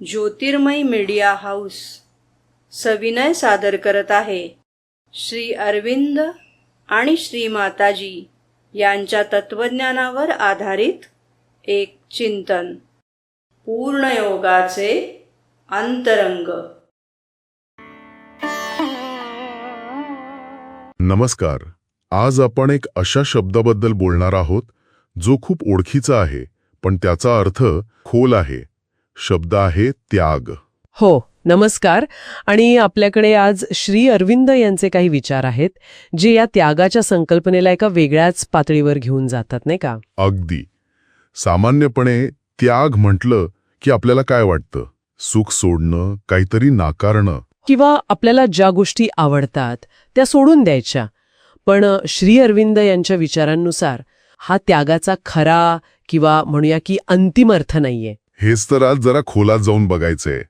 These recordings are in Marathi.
ज्योतिर्मय मीडिया हाऊस सविनय सादर करत आहे श्री अरविंद आणि श्री माताजी यांच्या तत्वज्ञानावर आधारित एक चिंतन, पूर्णयोगाचे अंतरंग. नमस्कार. आज आपण एक अशा शब्दाबद्दल बोलणार आहोत जो खूप ओळखीचा आहे, पण त्याचा अर्थ खोल आहे. शब्द आहे त्याग. हो, नमस्कार. आणि आपल्याकडे आज श्री अरविंद यांचे काही विचार आहेत जे या त्यागाच्या संकल्पनेला एका वेगळ्याच पातळीवर घेऊन जातात, नाही का? अगदी. सामान्यपणे त्याग म्हटलं की आपल्याला काय वाटतं? सुख सोडणं, काहीतरी नाकारणं, किंवा आपल्याला ज्या गोष्टी आवडतात त्या सोडून द्यायच्या. पण श्री अरविंद यांच्या विचारांनुसार हा त्यागाचा खरा किंवा म्हणूया की अंतिम अर्थ नाहीये. हेच तर आज जरा खोलात जाऊन बघायचंय.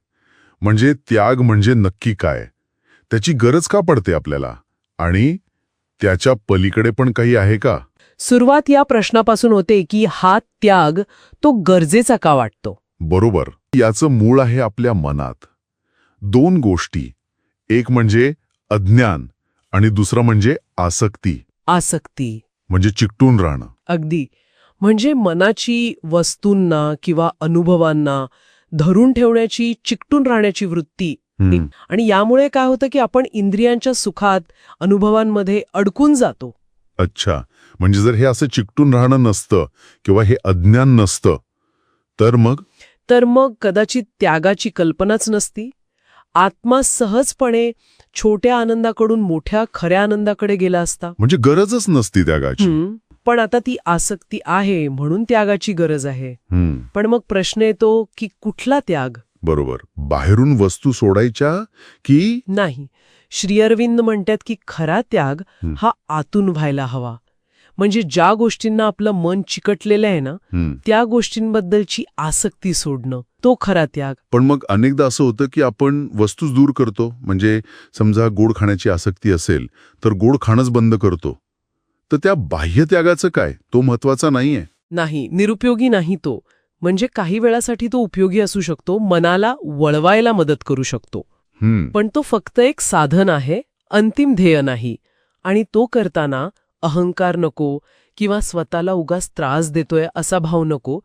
म्हणजे त्याग म्हणजे नक्की काय, त्याची गरज का पडते आपल्याला, आणि त्याच्या पलीकडे पण काही आहे का? सुरुवात या प्रश्नापासून होते की हा त्याग तो गरजेचा का वाटतो. बरोबर. याचं मूळ आहे आपल्या मनात. दोन गोष्टी, एक म्हणजे अज्ञान आणि दुसरं म्हणजे आसक्ती. आसक्ती म्हणजे चिकटून राहणं. अगदी. म्हणजे मनाची वस्तूंना किंवा अनुभवांना धरून ठेवण्याची, चिकटून राहण्याची वृत्ती. आणि यामुळे काय होतं की आपण इंद्रियांच्या सुखात, अनुभवांमध्ये अडकून जातो. अच्छा. म्हणजे जर हे असं चिकटून राहणं नसतं किंवा हे अज्ञान नसतं तर मग कदाचित त्यागाची कल्पनाच नसती. आत्मा सहजपणे छोट्या आनंदाकडून मोठ्या खऱ्या आनंदाकडे गेला असता. म्हणजे गरजच नसती त्यागाची. पण आता ती आसक्ती आहे म्हणून त्यागाची गरज आहे. पण मग प्रश्न येतो की कुठला त्याग? बरोबर. बाहेरून वस्तू सोडायच्या की नाही. श्री अरविंद म्हणतात की खरा त्याग हा आतून व्हायला हवा. म्हणजे ज्या गोष्टींना आपलं मन चिकटलेलं आहे ना, त्या गोष्टींबद्दलची आसक्ती सोडणं, तो खरा त्याग. पण मग अनेकदा असं होतं की आपण वस्तूच दूर करतो. म्हणजे समजा गोड खाण्याची आसक्ती असेल तर गोड खाणंच बंद करतो. तर त्या बाह्य त्यागाचं काय? तो महत्वाचा नाहीये? नाही, निरुपयोगी नाही तो. म्हणजे काही वेळासाठी तो उपयोगी असू शकतो, मनाला वळवायला मदत करू शकतो. पण तो फक्त एक साधन आहे, अंतिम ध्येय नाही. आणि तो करताना अहंकार नको किंवा स्वतःला उगाच त्रास देतोय असा भाव नको.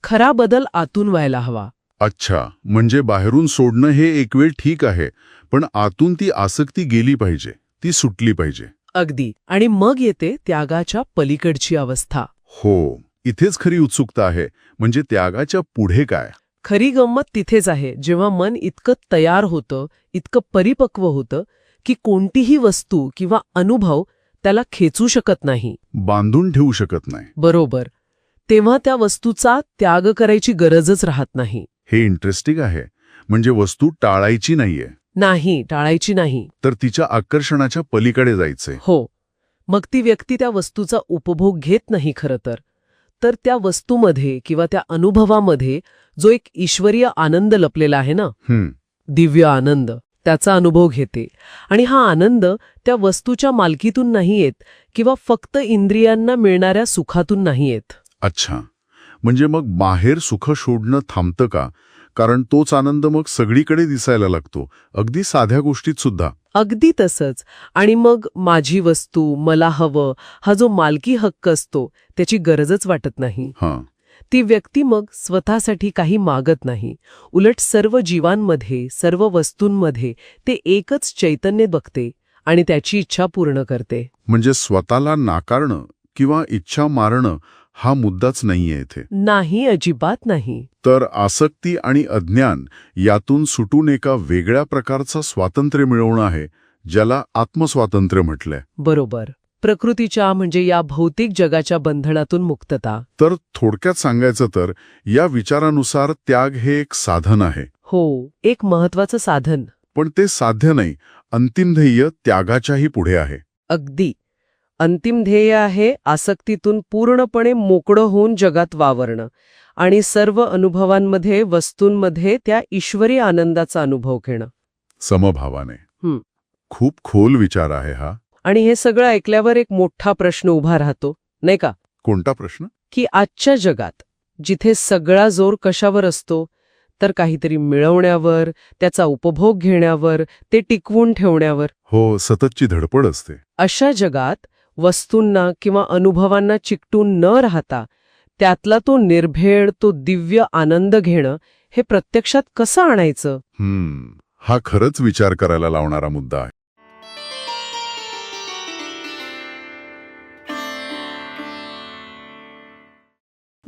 खरा बदल आतून व्हायला हवा. अच्छा. म्हणजे बाहेरून सोडणं हे एक वेळ ठीक आहे, पण आतून ती आसक्ती गेली पाहिजे, ती सुटली पाहिजे. अगदी. आणि मग येते त्यागाच्या पलीकडची अवस्था. हो, इथेच खरी उत्सुकता आहे. म्हणजे त्यागाच्या पुढे काय? खरी गंमत तिथेच आहे, जेव्हा मन इतकं तयार होतं, इतकं परिपक्व होतं की कोणतीही वस्तू किंवा अनुभव त्याला खेचू शकत नाही, बांधून ठेवू शकत नाही. बरोबर. तेव्हा त्या वस्तूचा त्याग करायची गरजच राहत नाही. हे इंटरेस्टिंग आहे. म्हणजे वस्तू टाळायची नाहीये. नाही, टाळायची नाही. तर तिच्या आकर्षणाच्या पलीकडे जायचंय. हो. मग ती व्यक्ती त्या वस्तूचा उपभोग घेत नाही खरं तर त्या वस्तूमध्ये किंवा त्या अनुभवामध्ये जो एक ईश्वरीय आनंद लपलेला आहे ना, दिव्य आनंद, त्याचा अनुभव घेते. आणि हा आनंद त्या वस्तूच्या मालकीतून नाही येत किंवा फक्त इंद्रियांना मिळणाऱ्या सुखातून नाही येत. अच्छा. म्हणजे मग बाहेर सुख शोधणं थांबतं का? कारण तोच आनंद मग सगळीकडे दिसायला लागतो, अगदी साध्या गोष्टीत सुद्धा. अगदी तसंच. आणि मग माझी वस्तू, मला हवं, हा जो मालकी हक्क असतो त्याची गरजच वाटत नाही. ती व्यक्ती मग स्वतःसाठी काही मागत नाही. उलट सर्व जीवांमध्ये, सर्व वस्तूंमध्ये ते एकच चैतन्य बघते आणि त्याची इच्छा पूर्ण करते. म्हणजे स्वतःला नाकारणं किंवा इच्छा मारणं हा मुद्दाच नाहीये इथे. नाही, अजिबात नाही. तर आसक्ती आणि अज्ञान यातून सुटून एका वेगळ्या प्रकारचं स्वातंत्र्य मिळवणं आहे, ज्याला आत्मस्वातंत्र्य म्हटलंय. बरोबर. प्रकृतीच्या म्हणजे या भौतिक जगाच्या बंधनातून मुक्तता. तर थोडक्यात सांगायचं तर या विचारानुसार त्याग हे एक साधन आहे. हो, एक महत्वाचं साधन. पण ते साध्य नाही. अंतिम ध्येय त्यागाच्याही पुढे आहे. अगदी. अंतिम ध्येय आहे आसक्तीतून पूर्णपणे मोकळं होऊन जगात वावरणं आणि सर्व अनुभवांमध्ये, वस्तूंमध्ये त्या ईश्वरी आनंदाचा अनुभव घेणं. समभावाने. खूप खोल विचार आहे हा. आणि हे सगळं ऐकल्यावर एक मोठा प्रश्न उभा राहतो, नाही का? कोणता प्रश्न? की आजच्या जगात जिथे सगळा जोर कशावर असतो तर काहीतरी मिळवण्यावर, त्याचा उपभोग घेण्यावर, ते टिकवून ठेवण्यावर. हो, सततची धडपड असते. अशा जगात वस्तूंना किंवा अनुभवांना चिकटून न राहता त्यातला तो निर्भेळ, तो दिव्य आनंद घेणं हे प्रत्यक्षात कसं आणायचं? हा खरंच विचार करायला लावणारा मुद्दा आहे.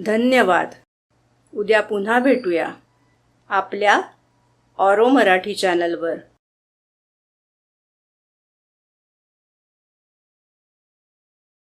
धन्यवाद. उद्या पुन्हा भेटूया आपल्या ऑरो मराठी चॅनलवर.